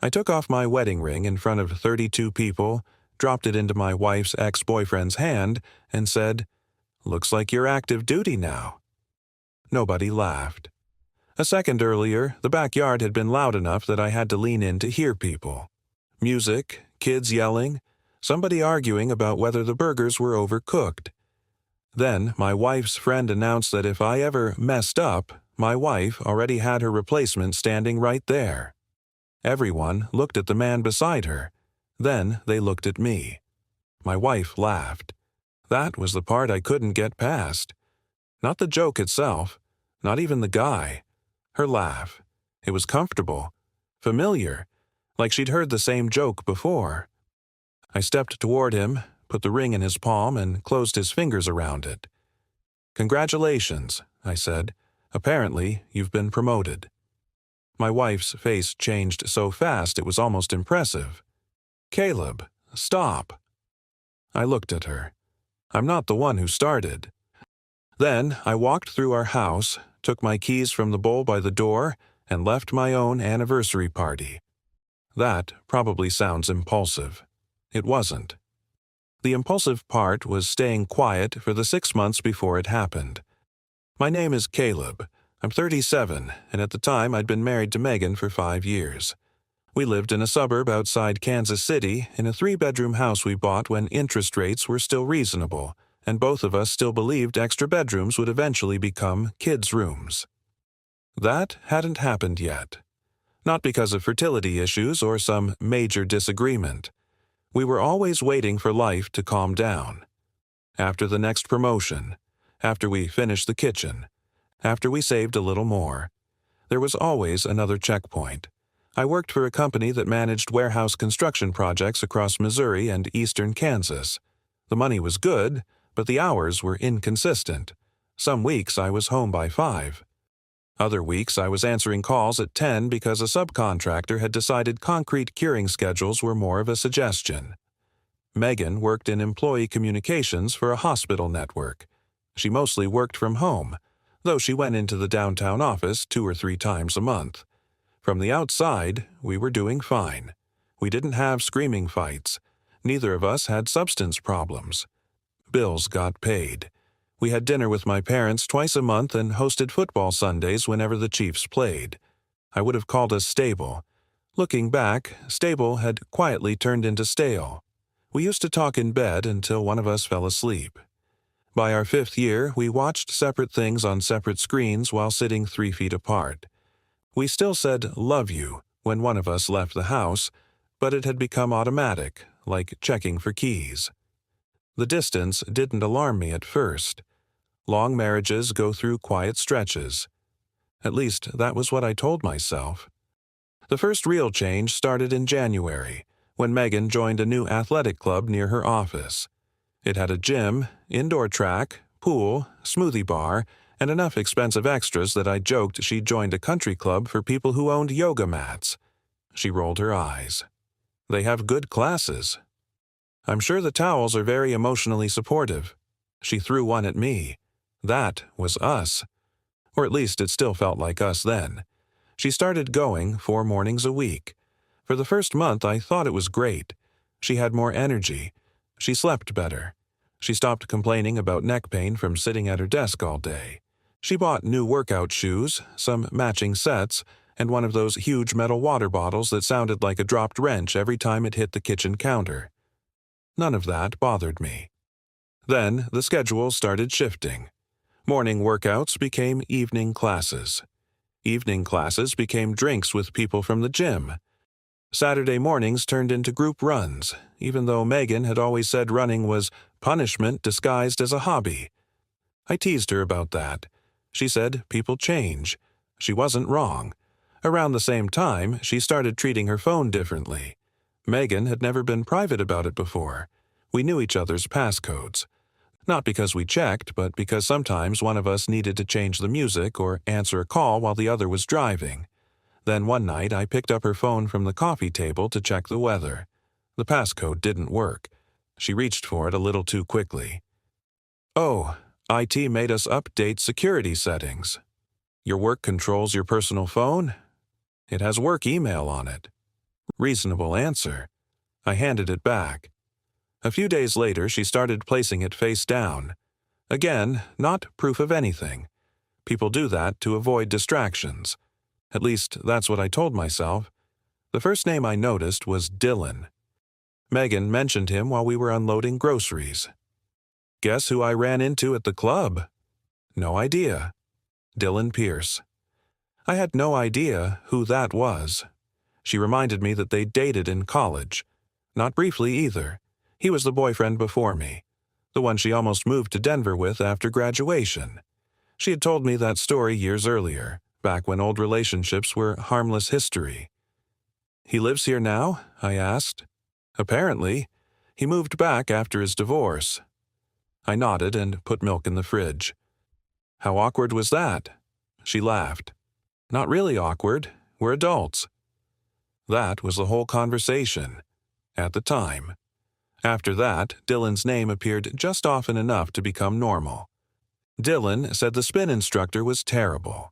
I took off my wedding ring in front of 32 people, dropped it into my wife's ex-boyfriend's hand, and said, "Looks like you're active duty now." Nobody laughed. A second earlier, the backyard had been loud enough that I had to lean in to hear people. Music, kids yelling, somebody arguing about whether the burgers were overcooked. Then my wife's friend announced that if I ever messed up, my wife already had her replacement standing right there. Everyone looked at the man beside her. Then they looked at me. My wife laughed. That was the part I couldn't get past. Not the joke itself, not even the guy. Her laugh. It was comfortable, familiar, like she'd heard the same joke before. I stepped toward him, put the ring in his palm, and closed his fingers around it. "Congratulations," I said. "Apparently, you've been promoted." My wife's face changed so fast it was almost impressive. "Caleb, stop." I looked at her. I'm not the one who started. Then I walked through our house, took my keys from the bowl by the door, and left my own anniversary party. That probably sounds impulsive. It wasn't. The impulsive part was staying quiet for the 6 months before it happened. My name is Caleb. I'm 37, and at the time I'd been married to Megan for 5 years. We lived in a suburb outside Kansas City in a 3-bedroom house we bought when interest rates were still reasonable, and both of us still believed extra bedrooms would eventually become kids' rooms. That hadn't happened yet. Not because of fertility issues or some major disagreement. We were always waiting for life to calm down. After the next promotion, after we finished the kitchen, after we saved a little more, there was always another checkpoint. I worked for a company that managed warehouse construction projects across Missouri and eastern Kansas. The money was good, but the hours were inconsistent. Some weeks I was home by 5. Other weeks I was answering calls at 10 because a subcontractor had decided concrete curing schedules were more of a suggestion. Megan worked in employee communications for a hospital network. She mostly worked from home, though she went into the downtown office 2 or 3 times a month. From the outside, we were doing fine. We didn't have screaming fights. Neither of us had substance problems. Bills got paid. We had dinner with my parents twice a month and hosted football Sundays whenever the Chiefs played. I would have called us stable. Looking back, stable had quietly turned into stale. We used to talk in bed until one of us fell asleep. By our 5th year, we watched separate things on separate screens while sitting 3 feet apart. We still said "love you" when one of us left the house, but it had become automatic, like checking for keys. The distance didn't alarm me at first. Long marriages go through quiet stretches. At least that was what I told myself. The first real change started in January, when Megan joined a new athletic club near her office. It had a gym, indoor track, pool, smoothie bar, and enough expensive extras that I joked she joined a country club for people who owned yoga mats. She rolled her eyes. "They have good classes." "I'm sure the towels are very emotionally supportive." She threw one at me. That was us. Or at least it still felt like us then. She started going 4 mornings a week. For the first month I thought it was great. She had more energy. She slept better. She stopped complaining about neck pain from sitting at her desk all day. She bought new workout shoes, some matching sets, and one of those huge metal water bottles that sounded like a dropped wrench every time it hit the kitchen counter. None of that bothered me. Then the schedule started shifting. Morning workouts became evening classes. Evening classes became drinks with people from the gym. Saturday mornings turned into group runs, even though Megan had always said running was punishment disguised as a hobby. I teased her about that. She said people change. She wasn't wrong. Around the same time, she started treating her phone differently. Megan had never been private about it before. We knew each other's passcodes. Not because we checked, but because sometimes one of us needed to change the music or answer a call while the other was driving. Then one night I picked up her phone from the coffee table to check the weather. The passcode didn't work. She reached for it a little too quickly. "Oh, IT made us update security settings. Your work controls your personal phone? It has work email on it." Reasonable answer. I handed it back. A few days later, she started placing it face down. Again, not proof of anything. People do that to avoid distractions. At least, that's what I told myself. The first name I noticed was Dylan. Megan mentioned him while we were unloading groceries. Guess who I ran into at the club? No idea. Dylan Pierce. I had no idea who that was. She reminded me that they dated in college. Not briefly either. He was the boyfriend before me, the one she almost moved to Denver with after graduation. She had told me that story years earlier, back when old relationships were harmless history. He lives here now? I asked. Apparently. He moved back after his divorce. I nodded and put milk in the fridge. How awkward was that? She laughed. Not really awkward. We're adults. That was the whole conversation. At the time. After that, Dylan's name appeared just often enough to become normal. Dylan said the spin instructor was terrible.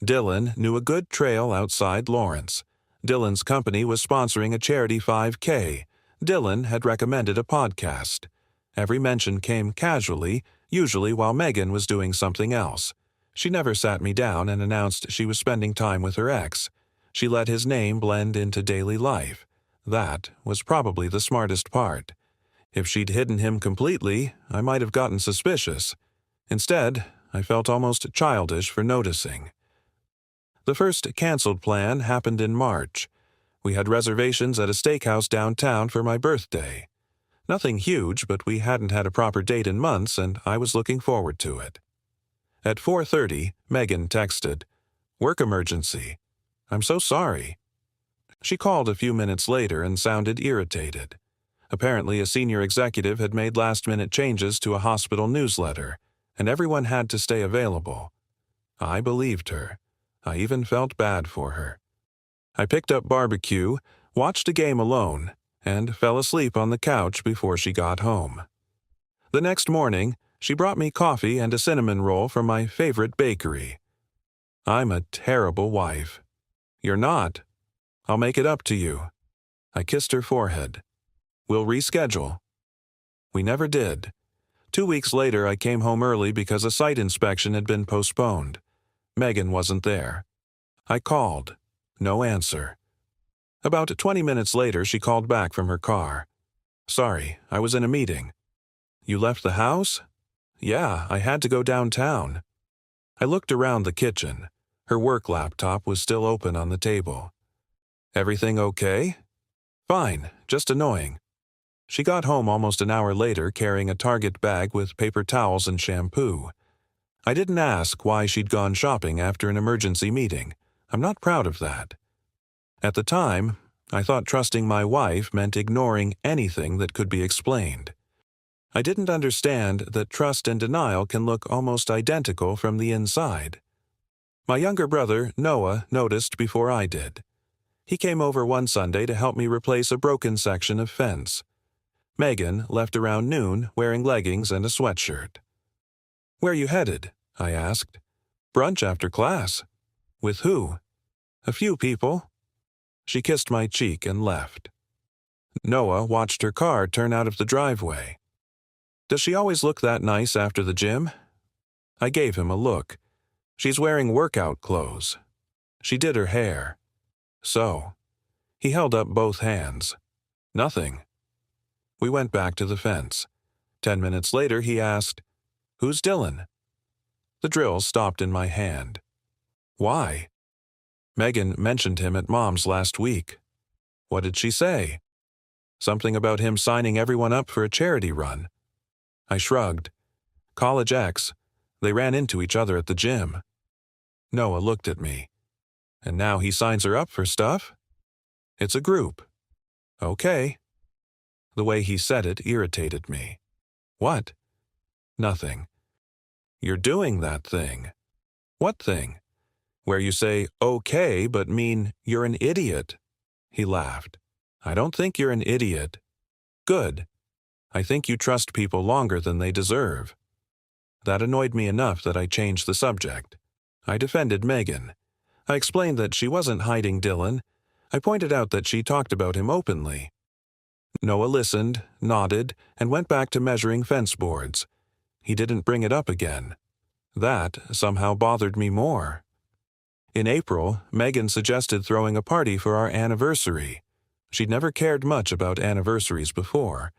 Dylan knew a good trail outside Lawrence. Dylan's company was sponsoring a charity 5K. Dylan had recommended a podcast. Every mention came casually, usually while Megan was doing something else. She never sat me down and announced she was spending time with her ex. She let his name blend into daily life. That was probably the smartest part. If she'd hidden him completely, I might have gotten suspicious. Instead, I felt almost childish for noticing. The first canceled plan happened in March. We had reservations at a steakhouse downtown for my birthday. Nothing huge, but we hadn't had a proper date in months, and I was looking forward to it. At 4:30, Megan texted, "Work emergency. I'm so sorry." She called a few minutes later and sounded irritated. Apparently, a senior executive had made last-minute changes to a hospital newsletter, and everyone had to stay available. I believed her. I even felt bad for her. I picked up barbecue, watched a game alone, and fell asleep on the couch before she got home. The next morning, she brought me coffee and a cinnamon roll from my favorite bakery. I'm a terrible wife. You're not. I'll make it up to you. I kissed her forehead. We'll reschedule. We never did. 2 weeks later, I came home early because a site inspection had been postponed. Megan wasn't there. I called. No answer. About 20 minutes later, she called back from her car. Sorry, I was in a meeting. You left the house? Yeah, I had to go downtown. I looked around the kitchen. Her work laptop was still open on the table. Everything okay? Fine, just annoying. She got home almost an hour later carrying a Target bag with paper towels and shampoo. I didn't ask why she'd gone shopping after an emergency meeting. I'm not proud of that. At the time, I thought trusting my wife meant ignoring anything that could be explained. I didn't understand that trust and denial can look almost identical from the inside. My younger brother, Noah, noticed before I did. He came over one Sunday to help me replace a broken section of fence. Megan left around noon wearing leggings and a sweatshirt. Where are you headed? I asked. Brunch after class. With who? A few people. She kissed my cheek and left. Noah watched her car turn out of the driveway. Does she always look that nice after the gym? I gave him a look. She's wearing workout clothes. She did her hair. So. He held up both hands. Nothing. We went back to the fence. 10 minutes later, he asked, Who's Dylan? The drill stopped in my hand. Why? Megan mentioned him at Mom's last week. What did she say? Something about him signing everyone up for a charity run. I shrugged. College ex. They ran into each other at the gym. Noah looked at me. And now he signs her up for stuff? It's a group. Okay. The way he said it irritated me. What? Nothing. You're doing that thing. What thing? Where you say okay but mean you're an idiot. He laughed. I don't think you're an idiot. Good. I think you trust people longer than they deserve. That annoyed me enough that I changed the subject. I defended Megan. I explained that she wasn't hiding Dylan. I pointed out that she talked about him openly. Noah listened, nodded, and went back to measuring fence boards. He didn't bring it up again. That somehow bothered me more. In April, Megan suggested throwing a party for our anniversary. She'd never cared much about anniversaries before.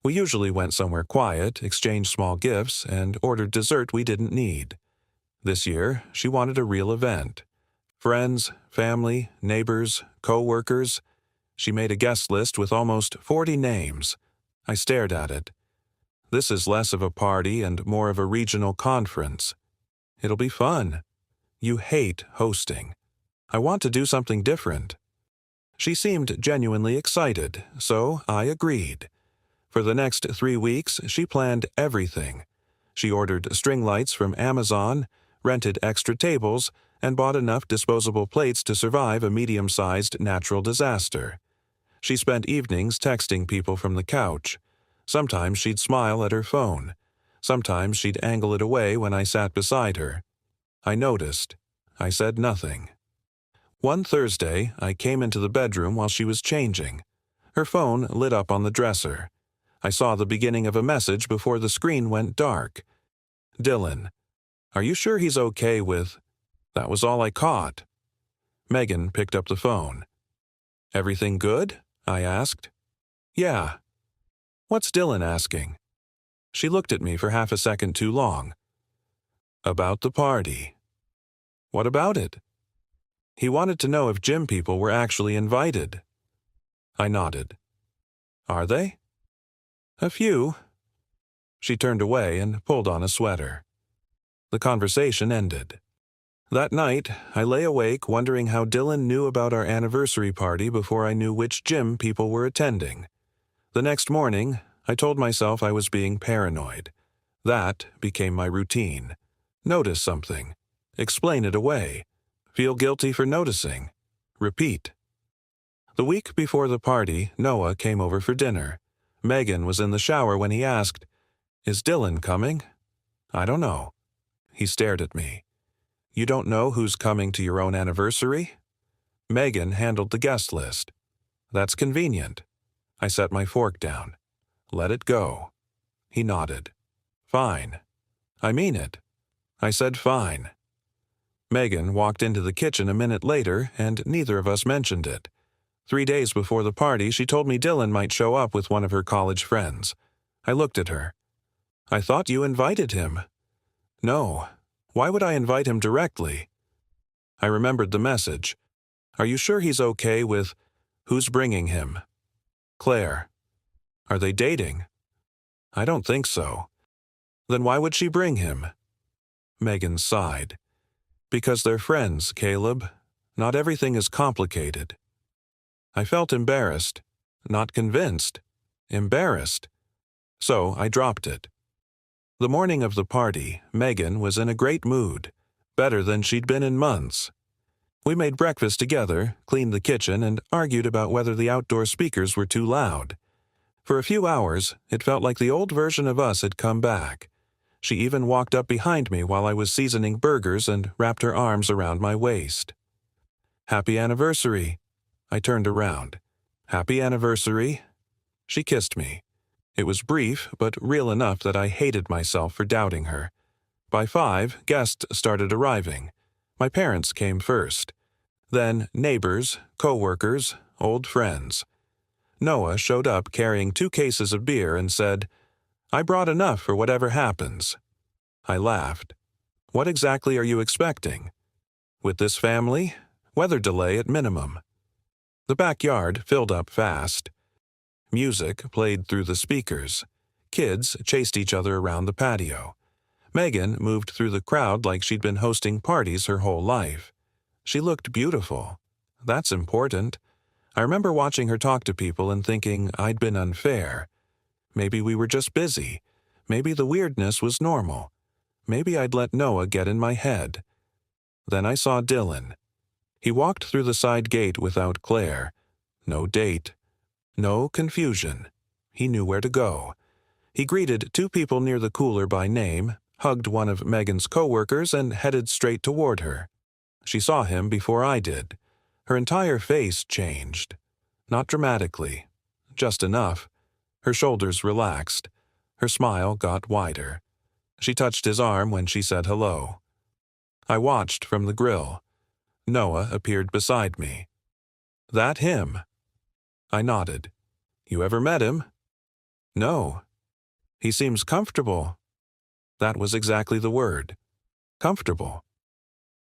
We usually went somewhere quiet, exchanged small gifts, and ordered dessert we didn't need. This year, she wanted a real event. Friends, family, neighbors, co-workers. She made a guest list with almost 40 names. I stared at it. This is less of a party and more of a regional conference. It'll be fun. You hate hosting. I want to do something different. She seemed genuinely excited, so I agreed. For the next 3 weeks, she planned everything. She ordered string lights from Amazon, rented extra tables, and bought enough disposable plates to survive a medium-sized natural disaster. She spent evenings texting people from the couch. Sometimes she'd smile at her phone. Sometimes she'd angle it away when I sat beside her. I noticed. I said nothing. One Thursday, I came into the bedroom while she was changing. Her phone lit up on the dresser. I saw the beginning of a message before the screen went dark. Dylan, are you sure he's okay with... That was all I caught. Megan picked up the phone. Everything good? I asked. Yeah. What's Dylan asking? She looked at me for half a second too long. About the party. What about it? He wanted to know if gym people were actually invited. I nodded. Are they? A few. She turned away and pulled on a sweater. The conversation ended. That night, I lay awake wondering how Dylan knew about our anniversary party before I knew which gym people were attending. The next morning, I told myself I was being paranoid. That became my routine. Notice something. Explain it away. Feel guilty for noticing. Repeat. The week before the party, Noah came over for dinner. Megan was in the shower when he asked, "Is Dylan coming?" "I don't know." He stared at me. "You don't know who's coming to your own anniversary?" Megan handled the guest list. "That's convenient." I set my fork down. "Let it go." He nodded. "Fine." "I mean it." I said fine. Megan walked into the kitchen a minute later, and neither of us mentioned it. 3 days before the party, she told me Dylan might show up with one of her college friends. I looked at her. "I thought you invited him." "No. Why would I invite him directly?" I remembered the message. "Are you sure he's okay with... Who's bringing him?" "Claire." "Are they dating?" "I don't think so." "Then why would she bring him?" Megan sighed. "Because they're friends, Caleb. Not everything is complicated." I felt embarrassed. Not convinced. Embarrassed. So I dropped it. The morning of the party, Megan was in a great mood. Better than she'd been in months. We made breakfast together, cleaned the kitchen, and argued about whether the outdoor speakers were too loud. For a few hours, it felt like the old version of us had come back. She even walked up behind me while I was seasoning burgers and wrapped her arms around my waist. "Happy anniversary." I turned around. "Happy anniversary." She kissed me. It was brief, but real enough that I hated myself for doubting her. By 5, guests started arriving. My parents came first. Then neighbors, co-workers, old friends. Noah showed up carrying 2 cases of beer and said, "I brought enough for whatever happens." I laughed. "What exactly are you expecting?" "With this family, weather delay at minimum." The backyard filled up fast. Music played through the speakers. Kids chased each other around the patio. Megan moved through the crowd like she'd been hosting parties her whole life. She looked beautiful. That's important. I remember watching her talk to people and thinking I'd been unfair. Maybe we were just busy. Maybe the weirdness was normal. Maybe I'd let Noah get in my head. Then I saw Dylan. He walked through the side gate without Claire. No date. No confusion. He knew where to go. He greeted 2 people near the cooler by name, hugged one of Megan's co-workers, and headed straight toward her. She saw him before I did. Her entire face changed. Not dramatically, just enough. Her shoulders relaxed. Her smile got wider. She touched his arm when she said hello. I watched from the grill. Noah appeared beside me. That him? I nodded. You ever met him? No. He seems comfortable. That was exactly the word. Comfortable.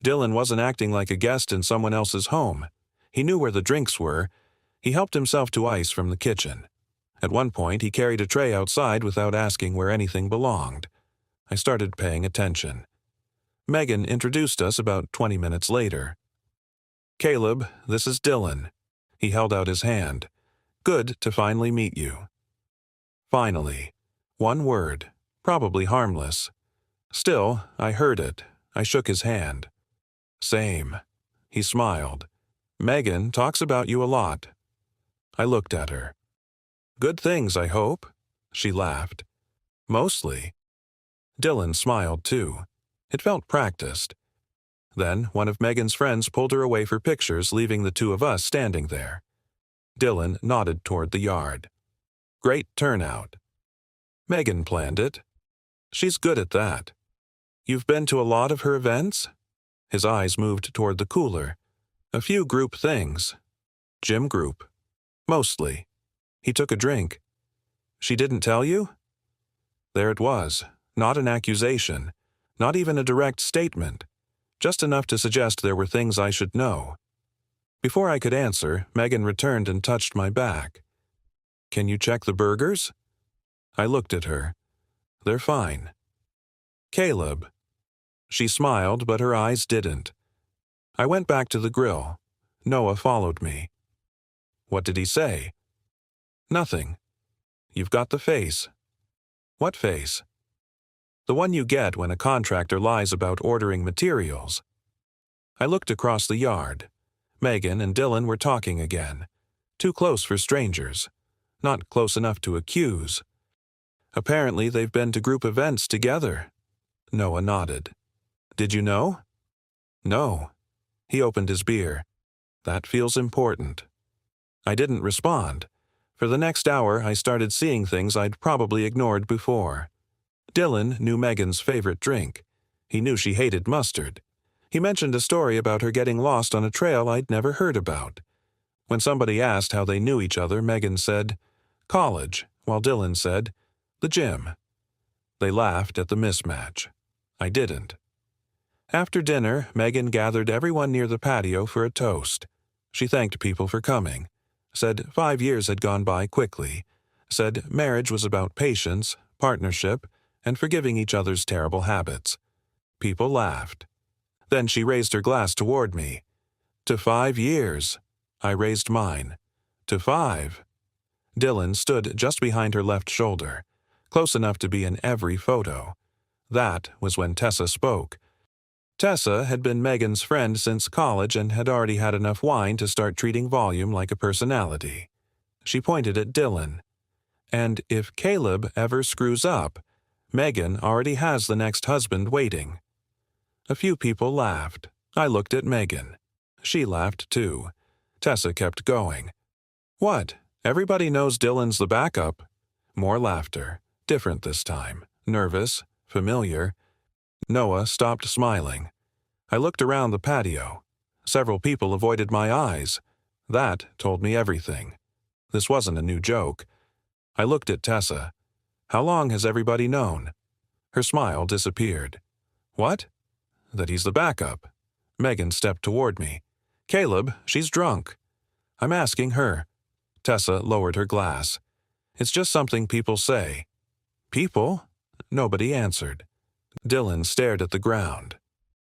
Dylan wasn't acting like a guest in someone else's home. He knew where the drinks were. He helped himself to ice from the kitchen. At one point, he carried a tray outside without asking where anything belonged. I started paying attention. Megan introduced us about 20 minutes later. Caleb, this is Dylan. He held out his hand. Good to finally meet you. Finally. One word. Probably harmless. Still, I heard it. I shook his hand. Same. He smiled. Megan talks about you a lot. I looked at her. Good things, I hope. She laughed. Mostly. Dylan smiled too. It felt practiced. Then one of Megan's friends pulled her away for pictures, leaving the two of us standing there. Dylan nodded toward the yard. Great turnout. Megan planned it. She's good at that. You've been to a lot of her events? His eyes moved toward the cooler. A few group things. Gym group. Mostly. He took a drink. She didn't tell you? There it was. Not an accusation. Not even a direct statement. Just enough to suggest there were things I should know. Before I could answer, Megan returned and touched my back. Can you check the burgers? I looked at her. They're fine. Caleb. She smiled, but her eyes didn't. I went back to the grill. Noah followed me. What did he say? Nothing. You've got the face. What face? The one you get when a contractor lies about ordering materials. I looked across the yard. Megan and Dylan were talking again. Too close for strangers. Not close enough to accuse. Apparently they've been to group events together. Noah nodded. Did you know? No. He opened his beer. That feels important. I didn't respond. For the next hour, I started seeing things I'd probably ignored before. Dylan knew Megan's favorite drink. He knew she hated mustard. He mentioned a story about her getting lost on a trail I'd never heard about. When somebody asked how they knew each other, Megan said, college, while Dylan said, the gym. They laughed at the mismatch. I didn't. After dinner, Megan gathered everyone near the patio for a toast. She thanked people for coming. Said 5 years had gone by quickly. Said marriage was about patience, partnership, and forgiving each other's terrible habits. People laughed. Then she raised her glass toward me. To 5 years. I raised mine. To 5. Dylan stood just behind her left shoulder, close enough to be in every photo. That was when Tessa spoke. Tessa had been Megan's friend since college and had already had enough wine to start treating volume like a personality. She pointed at Dylan. And if Caleb ever screws up, Megan already has the next husband waiting. A few people laughed. I looked at Megan. She laughed too. Tessa kept going. What? Everybody knows Dylan's the backup. More laughter. Different this time. Nervous. Familiar. Noah stopped smiling. I looked around the patio. Several people avoided my eyes. That told me everything. This wasn't a new joke. I looked at Tessa. How long has everybody known? Her smile disappeared. What? That he's the backup. Megan stepped toward me. Caleb, she's drunk. I'm asking her. Tessa lowered her glass. It's just something people say. People? Nobody answered. Dylan stared at the ground.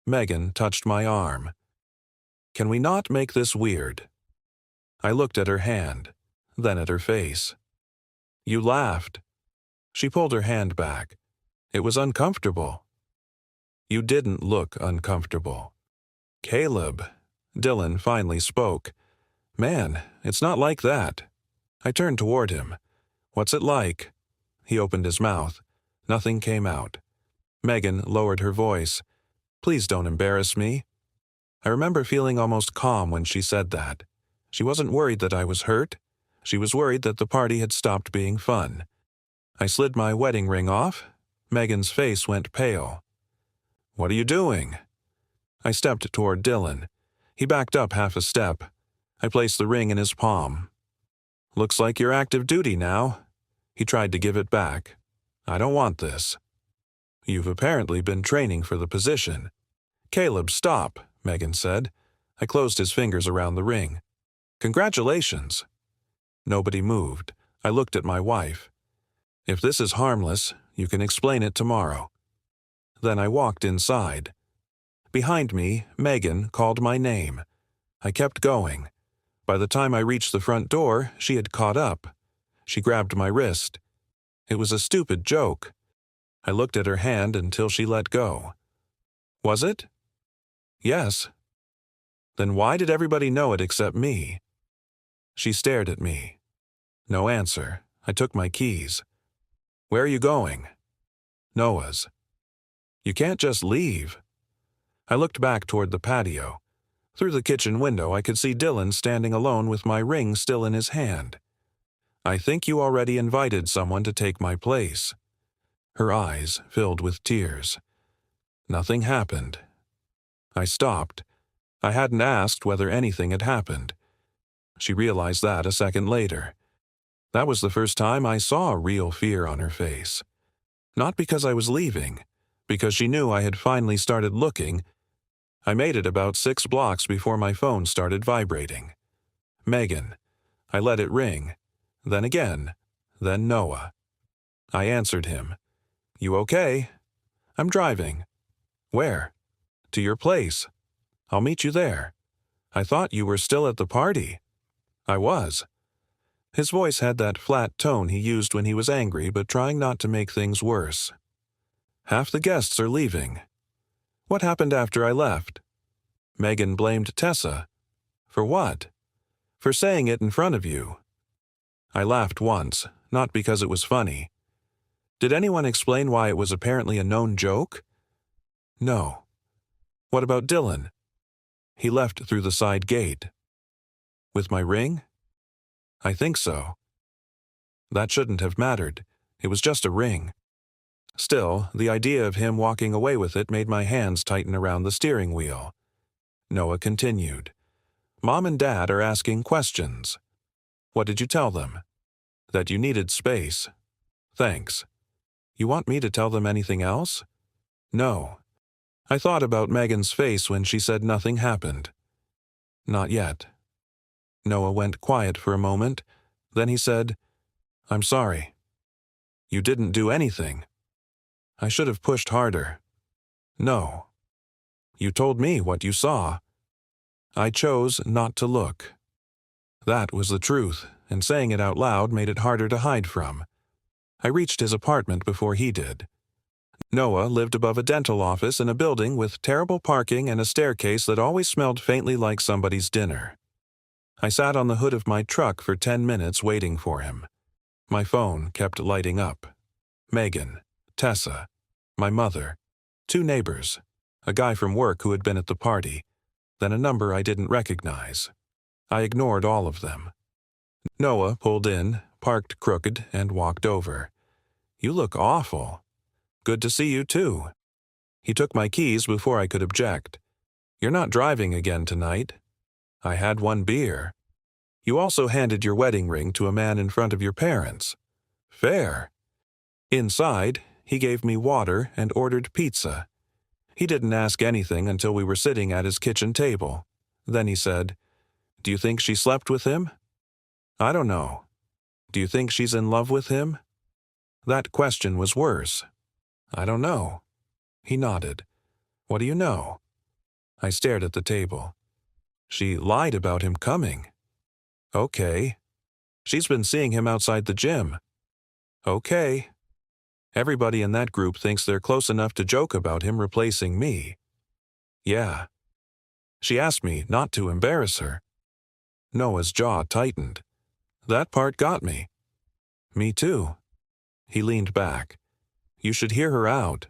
Megan touched my arm. Can we not make this weird? I looked at her hand, then at her face. You laughed. She pulled her hand back. It was uncomfortable. You didn't look uncomfortable. Caleb. Dylan finally spoke. Man, it's not like that. I turned toward him. What's it like? He opened his mouth. Nothing came out. Megan lowered her voice. Please don't embarrass me. I remember feeling almost calm when she said that. She wasn't worried that I was hurt. She was worried that the party had stopped being fun. I slid my wedding ring off. Megan's face went pale. "What are you doing?" I stepped toward Dylan. He backed up half a step. I placed the ring in his palm. "Looks like you're active duty now." He tried to give it back. "I don't want this." "You've apparently been training for the position." "Caleb, stop," Megan said. I closed his fingers around the ring. "Congratulations." Nobody moved. I looked at my wife. "If this is harmless, you can explain it tomorrow." Then I walked inside. Behind me, Megan called my name. I kept going. By the time I reached the front door, she had caught up. She grabbed my wrist. It was a stupid joke. I looked at her hand until she let go. "Was it?" "Yes." "Then why did everybody know it except me?" She stared at me. No answer. I took my keys. "Where are you going?" "Noah's." "You can't just leave." I looked back toward the patio. Through the kitchen window, I could see Dylan standing alone with my ring still in his hand. "I think you already invited someone to take my place." Her eyes filled with tears. Nothing happened. I stopped. I hadn't asked whether anything had happened. She realized that a second later. That was the first time I saw real fear on her face. Not because I was leaving, because she knew I had finally started looking. I made it about 6 blocks before my phone started vibrating. Megan. I let it ring. Then again. Then Noah. I answered him. "You okay?" "I'm driving." "Where?" "To your place." "I'll meet you there." "I thought you were still at the party." "I was." His voice had that flat tone he used when he was angry but trying not to make things worse. "Half the guests are leaving." "What happened after I left?" Megan blamed Tessa. "For what?" "For saying it in front of you." I laughed once, not because it was funny. "Did anyone explain why it was apparently a known joke?" "No." "What about Dylan?" "He left through the side gate." "With my ring?" "I think so." That shouldn't have mattered. It was just a ring. Still, the idea of him walking away with it made my hands tighten around the steering wheel. Noah continued. "Mom and Dad are asking questions." "What did you tell them?" "That you needed space." "Thanks." "You want me to tell them anything else?" "No." I thought about Megan's face when she said nothing happened. "Not yet." Noah went quiet for a moment. Then he said, "I'm sorry." "You didn't do anything." "I should have pushed harder." "No." "You told me what you saw." "I chose not to look." That was the truth, and saying it out loud made it harder to hide from. I reached his apartment before he did. Noah lived above a dental office in a building with terrible parking and a staircase that always smelled faintly like somebody's dinner. I sat on the hood of my truck for 10 minutes waiting for him. My phone kept lighting up. Megan, Tessa, my mother, 2 neighbors, a guy from work who had been at the party, then a number I didn't recognize. I ignored all of them. Noah pulled in, parked crooked, and walked over. "You look awful." "Good to see you too." He took my keys before I could object. "You're not driving again tonight." "I had 1 beer." "You also handed your wedding ring to a man in front of your parents." "Fair." Inside, he gave me water and ordered pizza. He didn't ask anything until we were sitting at his kitchen table. Then he said, "Do you think she slept with him?" "I don't know." "Do you think she's in love with him?" That question was worse. "I don't know." He nodded. "What do you know?" I stared at the table. "She lied about him coming." "Okay." "She's been seeing him outside the gym." "Okay." "Everybody in that group thinks they're close enough to joke about him replacing me." "Yeah." "She asked me not to embarrass her." Noah's jaw tightened. That part got me. "Me too." He leaned back. "You should hear her out."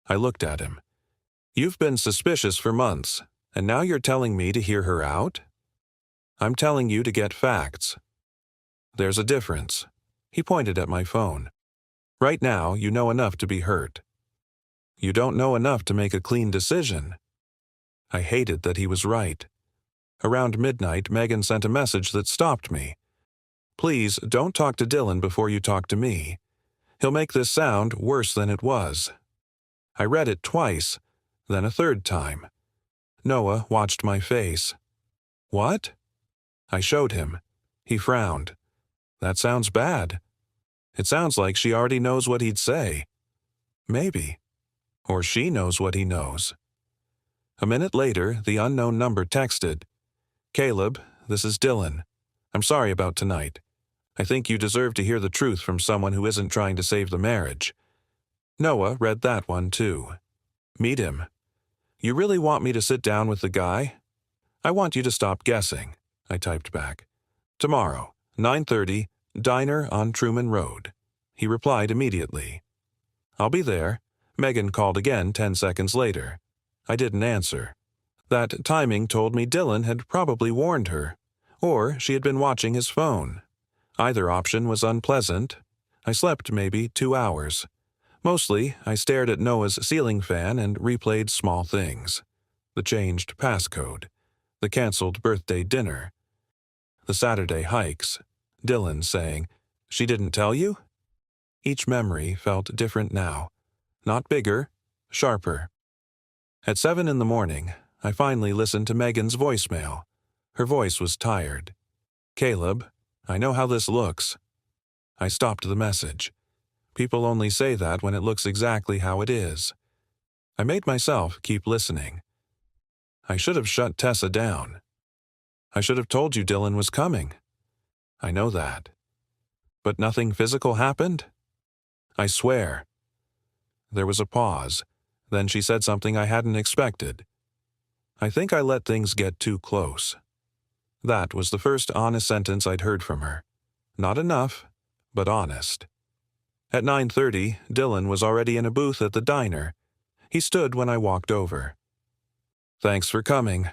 I looked at him. "You've been suspicious for months. And now you're telling me to hear her out? I'm telling you to get facts. There's a difference. He pointed at my phone. Right now, you know enough to be hurt. You don't know enough to make a clean decision. I hated that he was right. Around midnight, Megan sent a message that stopped me. Please don't talk to Dylan before you talk to me. He'll make this sound worse than it was. I read it twice, then a third time. Noah watched my face. What? I showed him. He frowned. That sounds bad. It sounds like she already knows what he'd say. Maybe. Or she knows what he knows. A minute later, the unknown number texted, Caleb, this is Dylan. I'm sorry about tonight. I think you deserve to hear the truth from someone who isn't trying to save the marriage. Noah read that one too. Meet him. You really want me to sit down with the guy? I want you to stop guessing, I typed back. Tomorrow, 9:30, diner on Truman Road. He replied immediately. I'll be there. Megan called again 10 seconds later. I didn't answer. That timing told me Dylan had probably warned her, or she had been watching his phone. Either option was unpleasant. I slept maybe 2 hours. Mostly, I stared at Noah's ceiling fan and replayed small things. The changed passcode. The canceled birthday dinner. The Saturday hikes. Dylan saying, She didn't tell you? Each memory felt different now. Not bigger, sharper. At 7 in the morning, I finally listened to Megan's voicemail. Her voice was tired. Caleb, I know how this looks. I stopped the message. People only say that when it looks exactly how it is. I made myself keep listening. I should have shut Tessa down. I should have told you Dylan was coming. I know that. But nothing physical happened? I swear. There was a pause. Then she said something I hadn't expected. I think I let things get too close. That was the first honest sentence I'd heard from her. Not enough, but honest. At 9:30, Dylan was already in a booth at the diner. He stood when I walked over. Thanks for coming.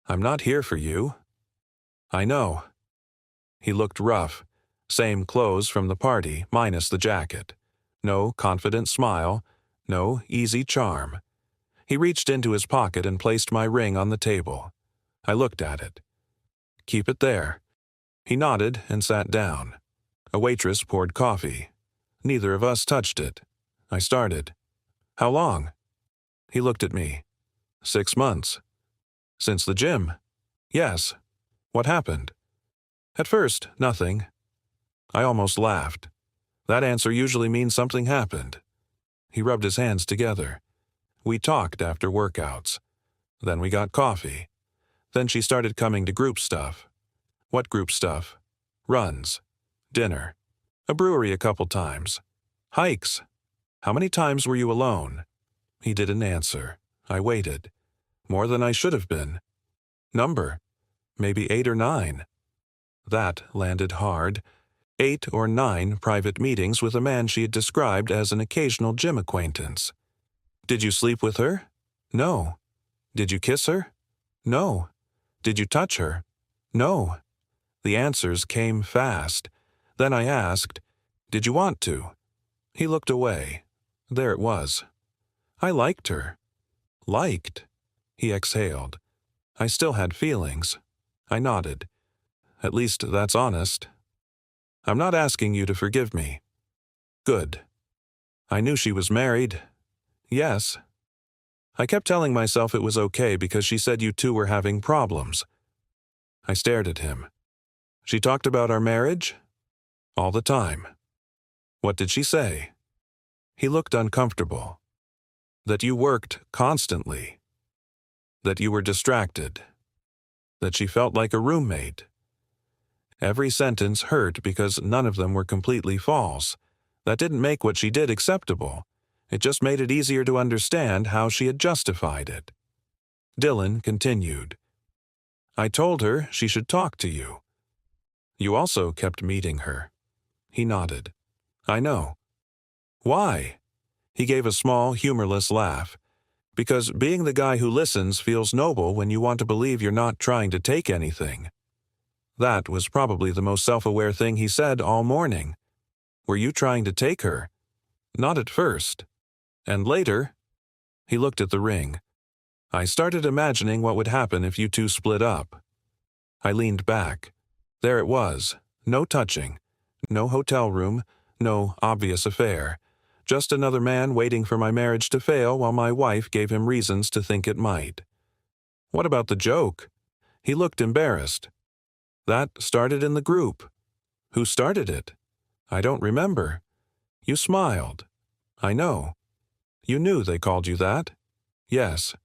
I'm not here for you. I know. He looked rough. Same clothes from the party, minus the jacket. No confident smile, no easy charm. He reached into his pocket and placed my ring on the table. I looked at it. Keep it there. He nodded and sat down. A waitress poured coffee. Neither of us touched it. I started. How long? He looked at me. 6 months. Since the gym? Yes. What happened? At first, nothing. I almost laughed. That answer usually means something happened. He rubbed his hands together. We talked after workouts. Then we got coffee. Then she started coming to group stuff. What group stuff? Runs. Dinner. A brewery a couple times. Hikes. How many times were you alone? He didn't answer. I waited. More than I should have been. Number. Maybe 8 or 9. That landed hard. 8 or 9 private meetings with a man she had described as an occasional gym acquaintance. Did you sleep with her? No. Did you kiss her? No. Did you touch her? No. The answers came fast. Then I asked, Did you want to? He looked away. There it was. I liked her. Liked. He exhaled. I still had feelings. I nodded. At least that's honest. I'm not asking you to forgive me. Good. I knew she was married. Yes. I kept telling myself it was okay because she said you two were having problems. I stared at him. She talked about our marriage? All the time. What did she say? He looked uncomfortable. That you worked constantly. That you were distracted. That she felt like a roommate. Every sentence hurt because none of them were completely false. That didn't make what she did acceptable. It just made it easier to understand how she had justified it. Dylan continued. I told her she should talk to you. You also kept meeting her. He nodded. I know. Why? He gave a small, humorless laugh. Because being the guy who listens feels noble when you want to believe you're not trying to take anything. That was probably the most self-aware thing he said all morning. Were you trying to take her? Not at first. And later? He looked at the ring. I started imagining what would happen if you two split up. I leaned back. There it was. No touching. No hotel room. No obvious affair. Just another man waiting for my marriage to fail while my wife gave him reasons to think it might. What about the joke? He looked embarrassed. That started in the group. Who started it? I don't remember. You smiled. I know. You knew they called you that? Yes.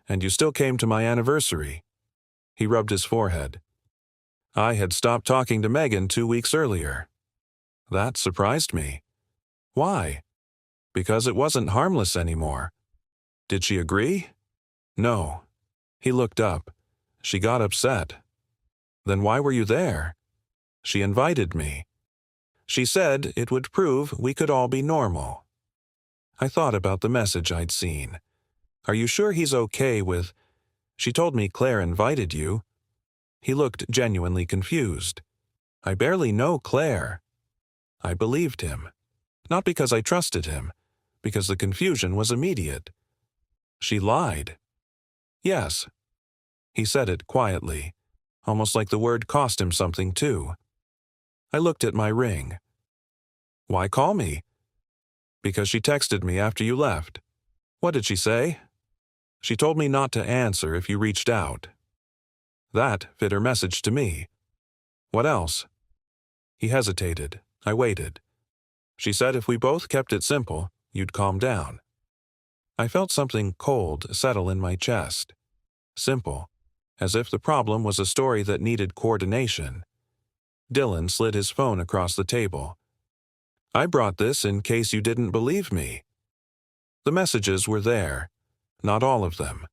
And you still came to my anniversary. He rubbed his forehead. I had stopped talking to Megan 2 weeks earlier. That surprised me. Why? Because it wasn't harmless anymore. Did she agree? No. He looked up. She got upset. Then why were you there? She invited me. She said it would prove we could all be normal. I thought about the message I'd seen. Are you sure he's okay with... She told me Claire invited you. He looked genuinely confused. I barely know Claire. I believed him. Not because I trusted him, because the confusion was immediate. She lied. Yes. He said it quietly, almost like the word cost him something too. I looked at my ring. Why call me? Because she texted me after you left. What did she say? She told me not to answer if you reached out. That fit her message to me. What else? He hesitated. I waited. She said if we both kept it simple, you'd calm down. I felt something cold settle in my chest. Simple, as if the problem was a story that needed coordination. Dylan slid his phone across the table. I brought this in case you didn't believe me. The messages were there. Not all of them.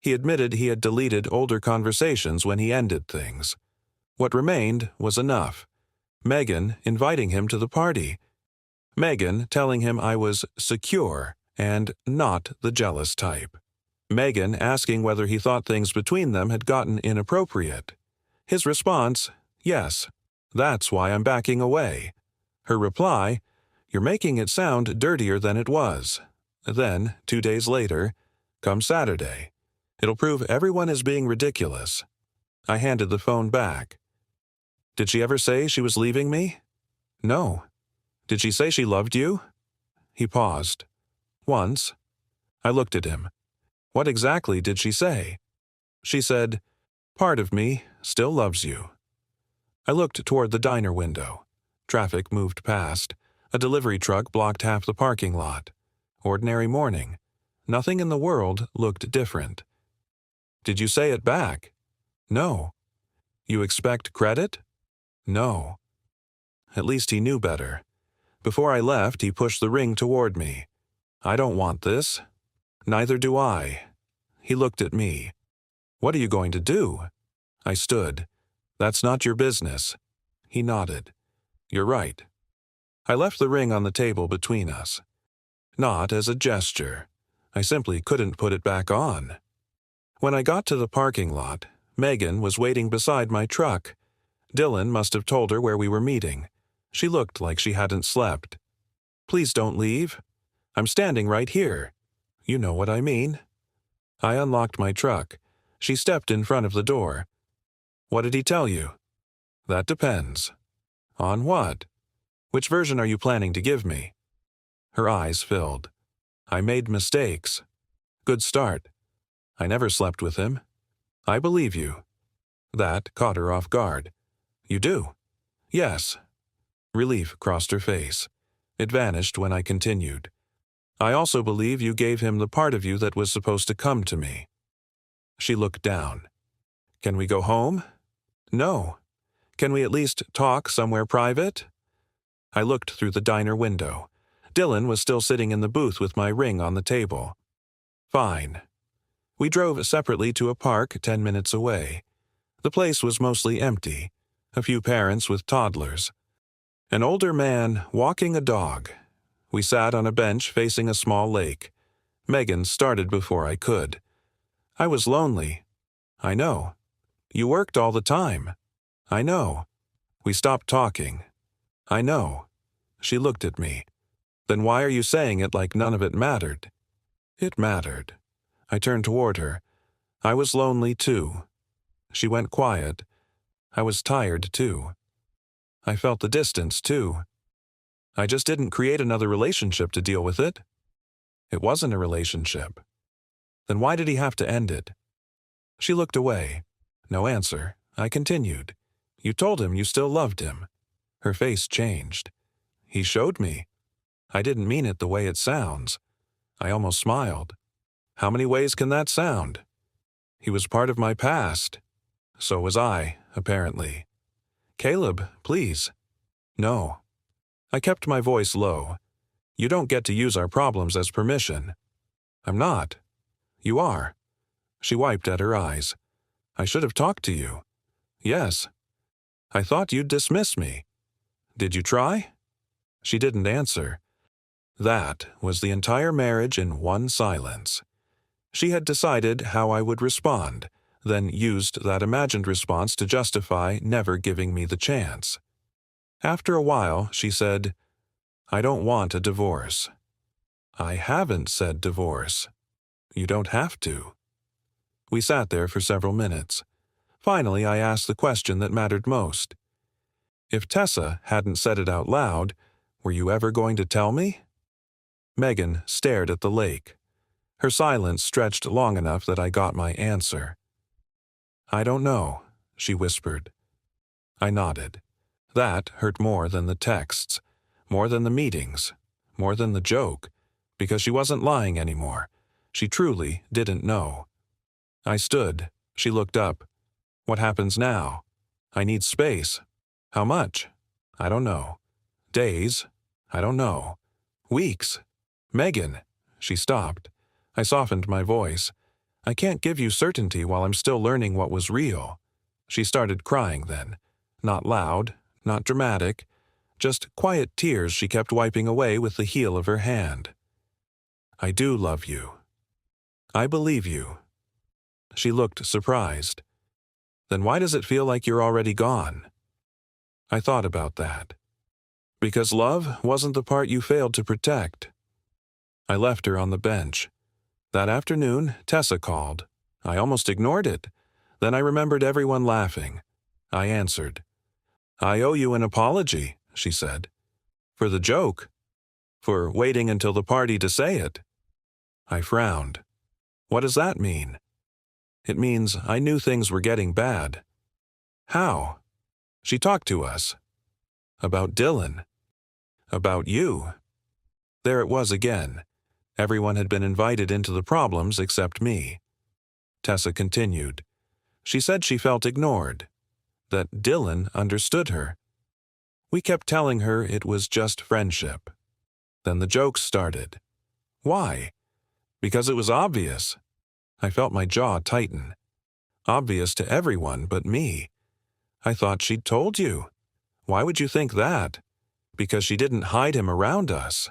He admitted he had deleted older conversations when he ended things. What remained was enough. Megan inviting him to the party. Megan telling him I was secure and not the jealous type. Megan asking whether he thought things between them had gotten inappropriate. His response, yes, that's why I'm backing away. Her reply, you're making it sound dirtier than it was. Then, 2 days later, come Saturday. It'll prove everyone is being ridiculous. I handed the phone back. Did she ever say she was leaving me? No. Did she say she loved you? He paused. Once. I looked at him. What exactly did she say? She said, part of me still loves you. I looked toward the diner window. Traffic moved past. A delivery truck blocked half the parking lot. Ordinary morning. Nothing in the world looked different. Did you say it back? No. You expect credit? No. At least he knew better. Before I left, he pushed the ring toward me. I don't want this. Neither do I. He looked at me. What are you going to do? I stood. That's not your business. He nodded. You're right. I left the ring on the table between us. Not as a gesture. I simply couldn't put it back on. When I got to the parking lot, Megan was waiting beside my truck. Dylan must have told her where we were meeting. She looked like she hadn't slept. Please don't leave. I'm standing right here. You know what I mean. I unlocked my truck. She stepped in front of the door. What did he tell you? That depends. On what? Which version are you planning to give me? Her eyes filled. I made mistakes. Good start. I never slept with him. I believe you. That caught her off guard. You do? Yes. Relief crossed her face. It vanished when I continued. I also believe you gave him the part of you that was supposed to come to me. She looked down. Can we go home? No. Can we at least talk somewhere private? I looked through the diner window. Dylan was still sitting in the booth with my ring on the table. Fine. We drove separately to a park 10 minutes away. The place was mostly empty. A few parents with toddlers. An older man walking a dog. We sat on a bench facing a small lake. Megan started before I could. I was lonely. I know. You worked all the time. I know. We stopped talking. I know. She looked at me. Then why are you saying it like none of it mattered? It mattered. I turned toward her. I was lonely too. She went quiet. I was tired too. I felt the distance too. I just didn't create another relationship to deal with it. It wasn't a relationship. Then why did he have to end it? She looked away. No answer. I continued. You told him you still loved him. Her face changed. He showed me. I didn't mean it the way it sounds. I almost smiled. How many ways can that sound? He was part of my past. So was I, apparently. Caleb, please. No. I kept my voice low. You don't get to use our problems as permission. I'm not. You are. She wiped at her eyes. I should have talked to you. Yes. I thought you'd dismiss me. Did you try? She didn't answer. That was the entire marriage in one silence. She had decided how I would respond, then used that imagined response to justify never giving me the chance. After a while, she said, I don't want a divorce. I haven't said divorce. You don't have to. We sat there for several minutes. Finally, I asked the question that mattered most. If Tessa hadn't said it out loud, were you ever going to tell me? Megan stared at the lake. Her silence stretched long enough that I got my answer. I don't know, she whispered. I nodded. That hurt more than the texts, more than the meetings, more than the joke, because she wasn't lying anymore. She truly didn't know. I stood. She looked up. What happens now? I need space. How much? I don't know. Days? I don't know. Weeks? Megan. She stopped. I softened my voice. I can't give you certainty while I'm still learning what was real. She started crying then. Not loud, not dramatic, just quiet tears she kept wiping away with the heel of her hand. I do love you. I believe you. She looked surprised. Then why does it feel like you're already gone? I thought about that. Because love wasn't the part you failed to protect. I left her on the bench. That afternoon, Tessa called. I almost ignored it. Then I remembered everyone laughing. I answered. I owe you an apology, she said. For the joke. For waiting until the party to say it. I frowned. What does that mean? It means I knew things were getting bad. How? She talked to us. About Dylan. About you. There it was again. Everyone had been invited into the problems except me. Tessa continued. She said she felt ignored. That Dylan understood her. We kept telling her it was just friendship. Then the jokes started. Why? Because it was obvious. I felt my jaw tighten. Obvious to everyone but me. I thought she'd told you. Why would you think that? Because she didn't hide him around us.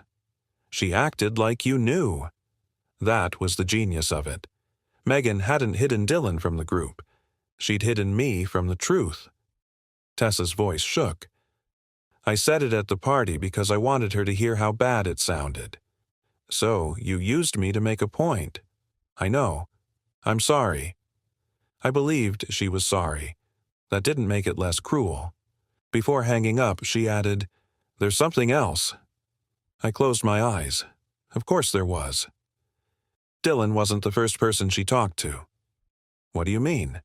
She acted like you knew. That was the genius of it. Megan hadn't hidden Dylan from the group. She'd hidden me from the truth. Tessa's voice shook. I said it at the party because I wanted her to hear how bad it sounded. So you used me to make a point. I know. I'm sorry. I believed she was sorry. That didn't make it less cruel. Before hanging up, she added, There's something else. I closed my eyes. Of course there was. Dylan wasn't the first person she talked to. What do you mean?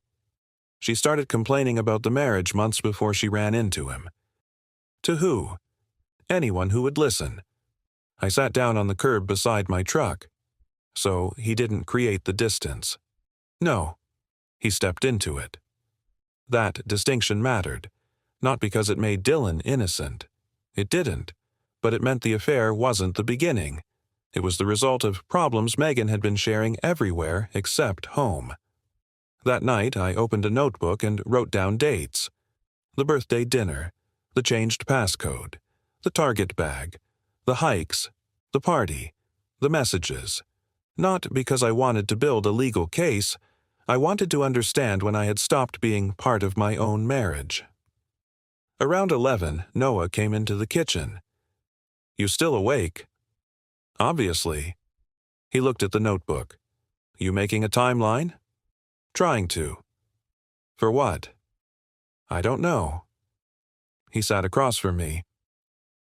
She started complaining about the marriage months before she ran into him. To who? Anyone who would listen. I sat down on the curb beside my truck. So he didn't create the distance. No. He stepped into it. That distinction mattered. Not because it made Dylan innocent. It didn't. But it meant the affair wasn't the beginning. It was the result of problems Megan had been sharing everywhere except home. That night, I opened a notebook and wrote down dates. The birthday dinner, the changed passcode, the Target bag, the hikes, the party, the messages. Not because I wanted to build a legal case. I wanted to understand when I had stopped being part of my own marriage. Around 11, Noah came into the kitchen. "You still awake?" "Obviously." He looked at the notebook. "You making a timeline?" "Trying to." "For what?" "I don't know." He sat across from me.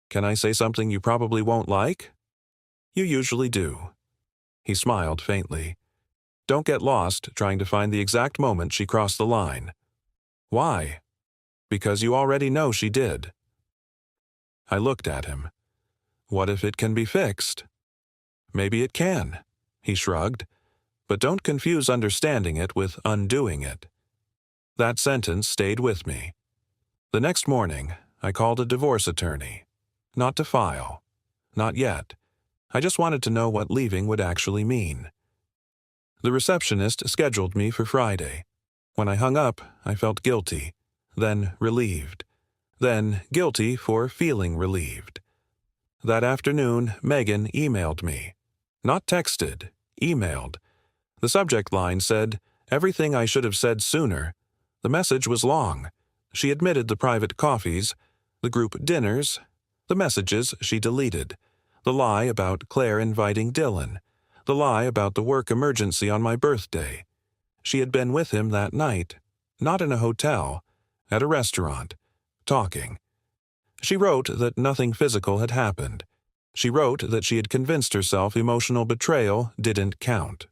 "Can I say something you probably won't like?" "You usually do." He smiled faintly. "Don't get lost trying to find the exact moment she crossed the line." "Why?" "Because you already know she did." I looked at him. "What if it can be fixed?" "Maybe it can," he shrugged. "But don't confuse understanding it with undoing it." That sentence stayed with me. The next morning, I called a divorce attorney. Not to file. Not yet. I just wanted to know what leaving would actually mean. The receptionist scheduled me for Friday. When I hung up, I felt guilty, then relieved, then guilty for feeling relieved. That afternoon, Megan emailed me. Not texted, emailed. The subject line said, "Everything I should have said sooner." The message was long. She admitted the private coffees, the group dinners, the messages she deleted, the lie about Claire inviting Dylan, the lie about the work emergency on my birthday. She had been with him that night, not in a hotel, at a restaurant, talking. She wrote that nothing physical had happened. She wrote that she had convinced herself emotional betrayal didn't count.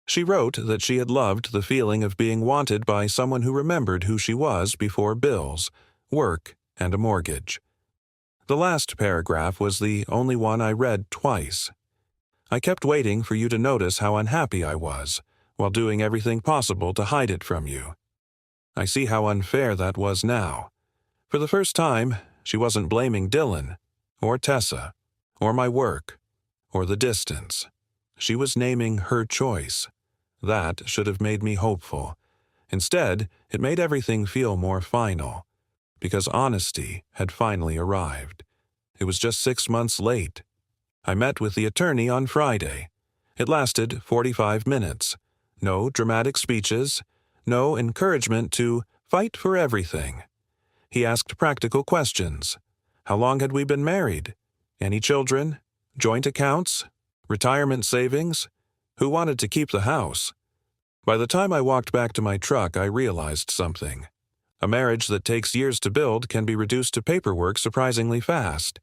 She wrote that she had loved the feeling of being wanted by someone who remembered who she was before bills, work, and a mortgage. The last paragraph was the only one I read twice. "I kept waiting for you to notice how unhappy I was, while doing everything possible to hide it from you. I see how unfair that was now." For the first time, she wasn't blaming Dylan, or Tessa, or my work, or the distance. She was naming her choice. That should have made me hopeful. Instead, it made everything feel more final, because honesty had finally arrived. It was just 6 months late. I met with the attorney on Friday. It lasted 45 minutes. No dramatic speeches, no encouragement to fight for everything. He asked practical questions. How long had we been married? Any children? Joint accounts? Retirement savings? Who wanted to keep the house? By the time I walked back to my truck, I realized something. A marriage that takes years to build can be reduced to paperwork surprisingly fast.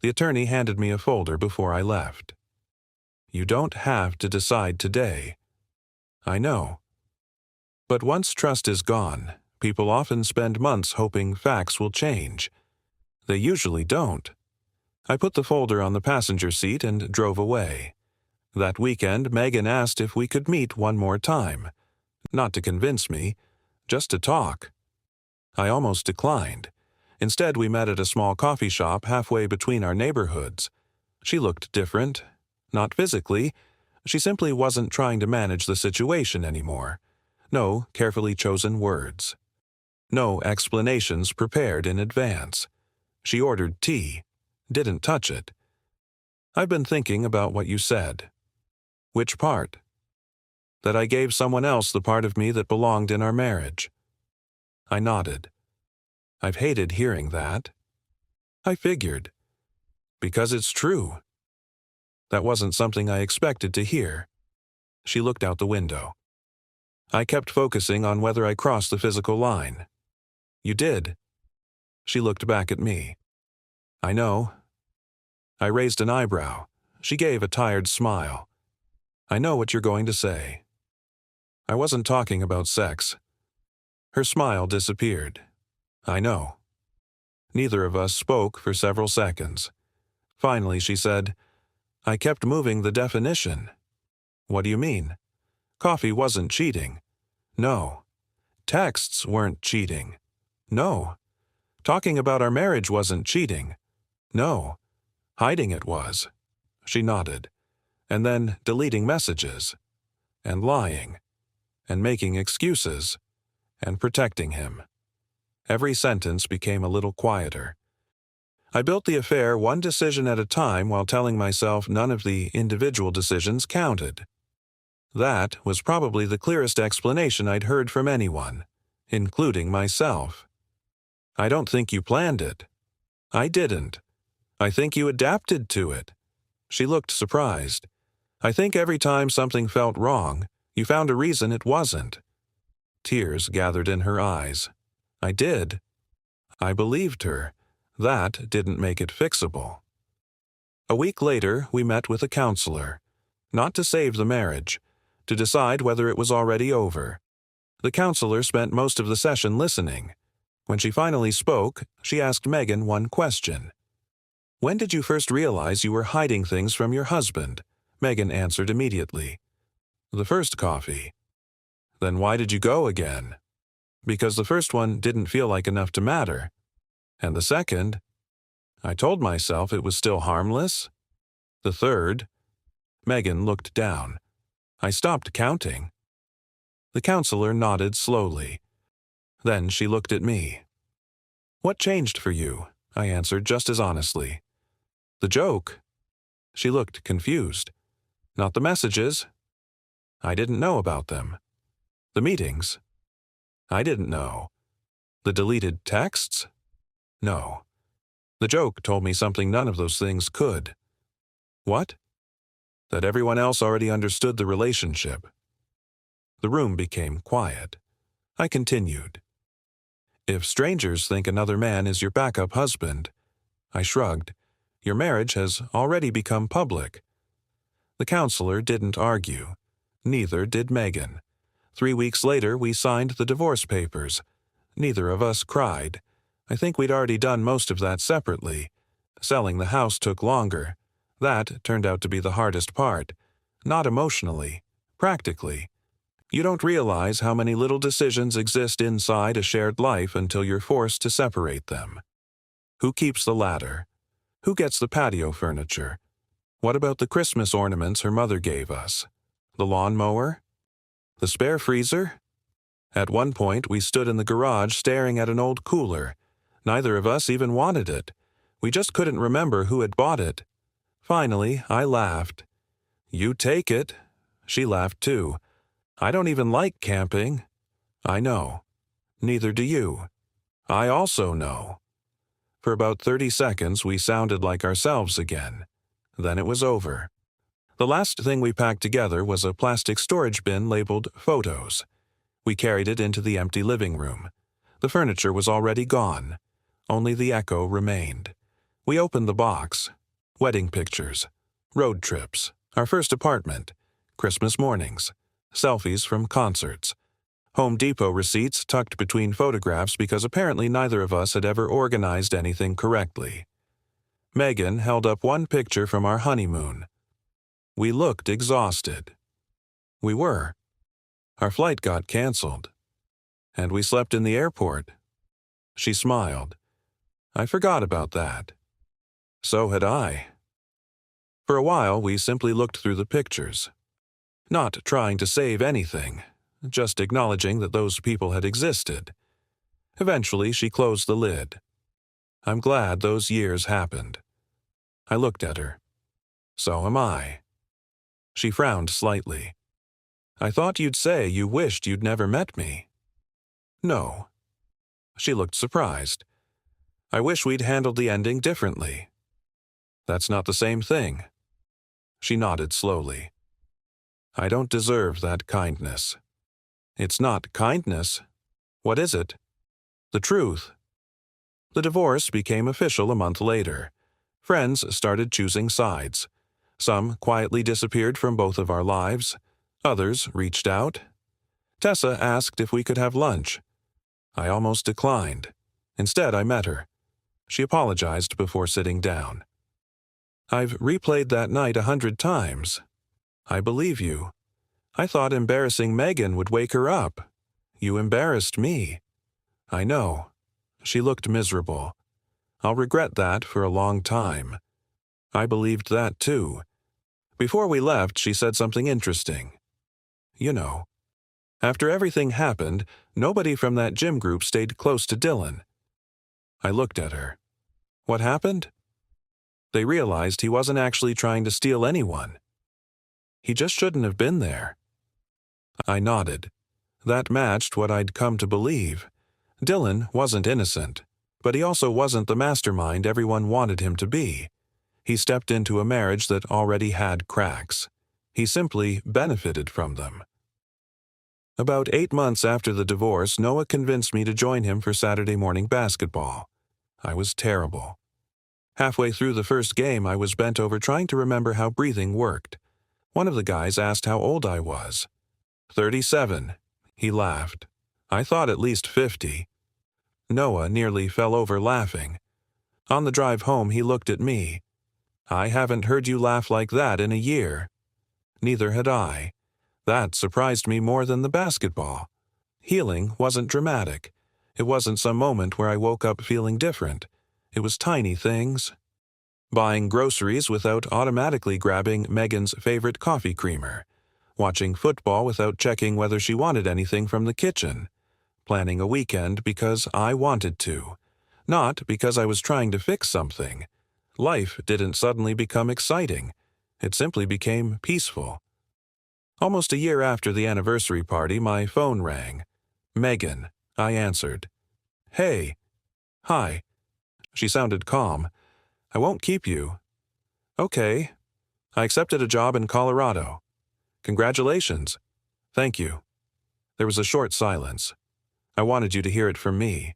The attorney handed me a folder before I left. "You don't have to decide today." I know. But once trust is gone, people often spend months hoping facts will change. They usually don't. I put the folder on the passenger seat and drove away. That weekend, Megan asked if we could meet one more time. Not to convince me, just to talk. I almost declined. Instead, we met at a small coffee shop halfway between our neighborhoods. She looked different. Not physically. She simply wasn't trying to manage the situation anymore. No carefully chosen words. No explanations prepared in advance. She ordered tea. Didn't touch it. "I've been thinking about what you said." "Which part?" "That I gave someone else the part of me that belonged in our marriage." I nodded. "I've hated hearing that." "I figured." "Because it's true." That wasn't something I expected to hear. She looked out the window. I kept focusing on whether I crossed the physical line. "You did." She looked back at me. "I know." I raised an eyebrow. She gave a tired smile. "I know what you're going to say." I wasn't talking about sex. Her smile disappeared. "I know." Neither of us spoke for several seconds. Finally, she said, "I kept moving the definition." "What do you mean?" "Coffee wasn't cheating." "No." "Texts weren't cheating." "No." "Talking about our marriage wasn't cheating." "No." "Hiding it was." She nodded. "And then deleting messages. And lying. And making excuses. And protecting him." Every sentence became a little quieter. I built the affair one decision at a time while telling myself none of the individual decisions counted. That was probably the clearest explanation I'd heard from anyone, including myself. I don't think you planned it. I didn't. I think you adapted to it. She looked surprised. I think every time something felt wrong, you found a reason it wasn't. Tears gathered in her eyes. I did. I believed her. That didn't make it fixable. A week later, we met with a counselor. Not to save the marriage, to decide whether it was already over. The counselor spent most of the session listening. When she finally spoke, she asked Megan one question. "When did you first realize you were hiding things from your husband?" Megan answered immediately. "The first coffee." "Then why did you go again?" "Because the first one didn't feel like enough to matter." "And the second?" "I told myself it was still harmless." "The third?" Megan looked down. "I stopped counting." The counselor nodded slowly. Then she looked at me. "What changed for you?" I answered just as honestly. "The joke." She looked confused. "Not the messages?" "I didn't know about them." "The meetings?" "I didn't know." "The deleted texts?" "No." "The joke told me something none of those things could." "What?" "That everyone else already understood the relationship." The room became quiet. I continued. "If strangers think another man is your backup husband," I shrugged, "your marriage has already become public." The counselor didn't argue. Neither did Megan. 3 weeks later, we signed the divorce papers. Neither of us cried. I think we'd already done most of that separately. Selling the house took longer. That turned out to be the hardest part. Not emotionally, practically. You don't realize how many little decisions exist inside a shared life until you're forced to separate them. Who keeps the ladder? Who gets the patio furniture? What about the Christmas ornaments her mother gave us? The lawnmower? The spare freezer? At one point, we stood in the garage staring at an old cooler. Neither of us even wanted it. We just couldn't remember who had bought it. Finally, I laughed. "You take it." She laughed too. "I don't even like camping." "I know. Neither do you." "I also know." For about 30 seconds, we sounded like ourselves again. Then it was over. The last thing we packed together was a plastic storage bin labeled photos. We carried it into the empty living room. The furniture was already gone. Only the echo remained. We opened the box. Wedding pictures. Road trips. Our first apartment. Christmas mornings. Selfies from concerts. Home Depot receipts tucked between photographs because apparently neither of us had ever organized anything correctly. Megan held up one picture from our honeymoon. We looked exhausted. We were. Our flight got canceled. And we slept in the airport. She smiled. I forgot about that. So had I. For a while, we simply looked through the pictures. Not trying to save anything, just acknowledging that those people had existed. Eventually, she closed the lid. I'm glad those years happened. I looked at her. So am I. She frowned slightly. I thought you'd say you wished you'd never met me. No. She looked surprised. I wish we'd handled the ending differently. That's not the same thing. She nodded slowly. I don't deserve that kindness. It's not kindness. What is it? The truth. The divorce became official a month later. Friends started choosing sides. Some quietly disappeared from both of our lives. Others reached out. Tessa asked if we could have lunch. I almost declined. Instead, I met her. She apologized before sitting down. I've replayed that night 100 times. I believe you. I thought embarrassing Megan would wake her up. You embarrassed me. I know. She looked miserable. I'll regret that for a long time. I believed that too. Before we left, she said something interesting. You know, after everything happened, nobody from that gym group stayed close to Dylan. I looked at her. What happened? They realized he wasn't actually trying to steal anyone. He just shouldn't have been there. I nodded. That matched what I'd come to believe. Dylan wasn't innocent, but he also wasn't the mastermind everyone wanted him to be. He stepped into a marriage that already had cracks. He simply benefited from them. About 8 months after the divorce, Noah convinced me to join him for Saturday morning basketball. I was terrible. Halfway through the first game, I was bent over trying to remember how breathing worked. One of the guys asked how old I was. 37. He laughed. I thought at least 50. Noah nearly fell over laughing. On the drive home, he looked at me. I haven't heard you laugh like that in a year. Neither had I. That surprised me more than the basketball. Healing wasn't dramatic. It wasn't some moment where I woke up feeling different. It was tiny things. Buying groceries without automatically grabbing Megan's favorite coffee creamer. Watching football without checking whether she wanted anything from the kitchen. Planning a weekend because I wanted to. Not because I was trying to fix something. Life didn't suddenly become exciting. It simply became peaceful. Almost a year after the anniversary party, my phone rang. Megan. I answered. Hey. Hi. She sounded calm. I won't keep you. Okay. I accepted a job in Colorado. Congratulations. Thank you. There was a short silence. I wanted you to hear it from me.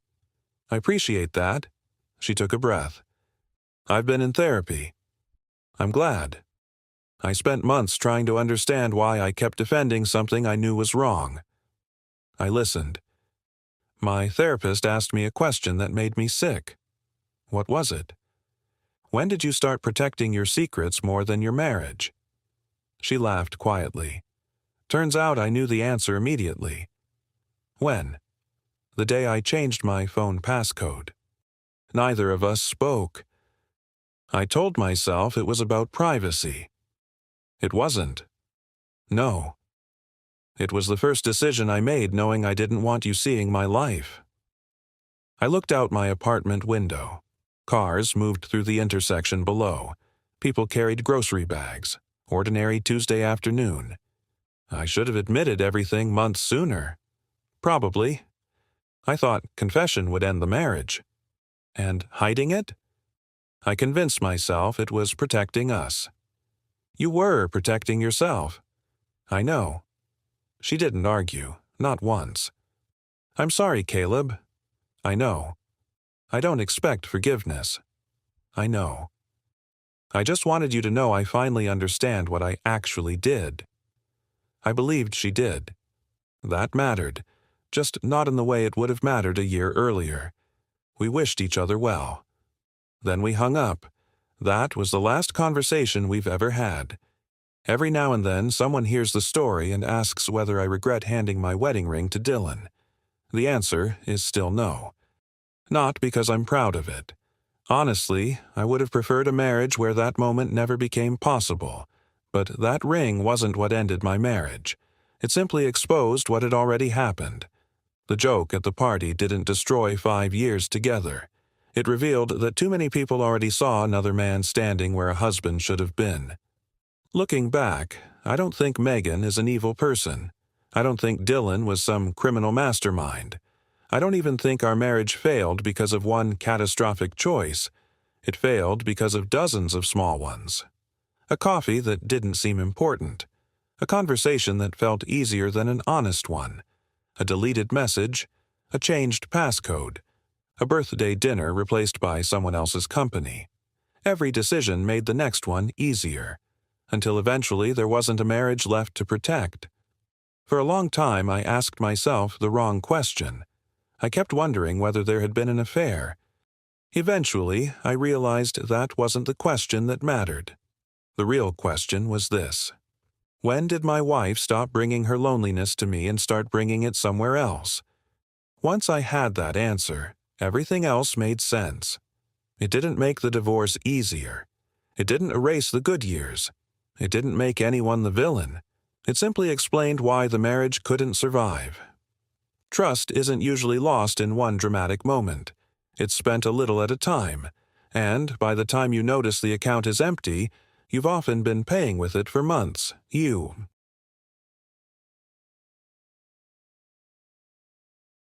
I appreciate that. She took a breath. I've been in therapy. I'm glad. I spent months trying to understand why I kept defending something I knew was wrong. I listened. My therapist asked me a question that made me sick. What was it? When did you start protecting your secrets more than your marriage? She laughed quietly. Turns out I knew the answer immediately. When? The day I changed my phone passcode. Neither of us spoke. I told myself it was about privacy. It wasn't. No. It was the first decision I made knowing I didn't want you seeing my life. I looked out my apartment window. Cars moved through the intersection below. People carried grocery bags. Ordinary Tuesday afternoon. I should have admitted everything months sooner. Probably. I thought confession would end the marriage. And hiding it? I convinced myself it was protecting us. You were protecting yourself. I know. She didn't argue, not once. I'm sorry, Caleb. I know. I don't expect forgiveness. I know. I just wanted you to know I finally understand what I actually did. I believed she did. That mattered, just not in the way it would have mattered a year earlier. We wished each other well. Then we hung up. That was the last conversation we've ever had. Every now and then someone hears the story and asks whether I regret handing my wedding ring to Dylan. The answer is still no. Not because I'm proud of it. Honestly, I would have preferred a marriage where that moment never became possible. But that ring wasn't what ended my marriage. It simply exposed what had already happened. The joke at the party didn't destroy 5 years together. It revealed that too many people already saw another man standing where a husband should have been. Looking back, I don't think Megan is an evil person. I don't think Dylan was some criminal mastermind. I don't even think our marriage failed because of one catastrophic choice. It failed because of dozens of small ones. A coffee that didn't seem important. A conversation that felt easier than an honest one. A deleted message. A changed passcode. A birthday dinner replaced by someone else's company. Every decision made the next one easier. Until eventually there wasn't a marriage left to protect. For a long time I asked myself the wrong question. I kept wondering whether there had been an affair. Eventually, I realized that wasn't the question that mattered. The real question was this. When did my wife stop bringing her loneliness to me and start bringing it somewhere else? Once I had that answer, everything else made sense. It didn't make the divorce easier. It didn't erase the good years. It didn't make anyone the villain. It simply explained why the marriage couldn't survive. Trust isn't usually lost in one dramatic moment. It's spent a little at a time, And by the time you notice the account is empty, you've often been paying with it for months. You,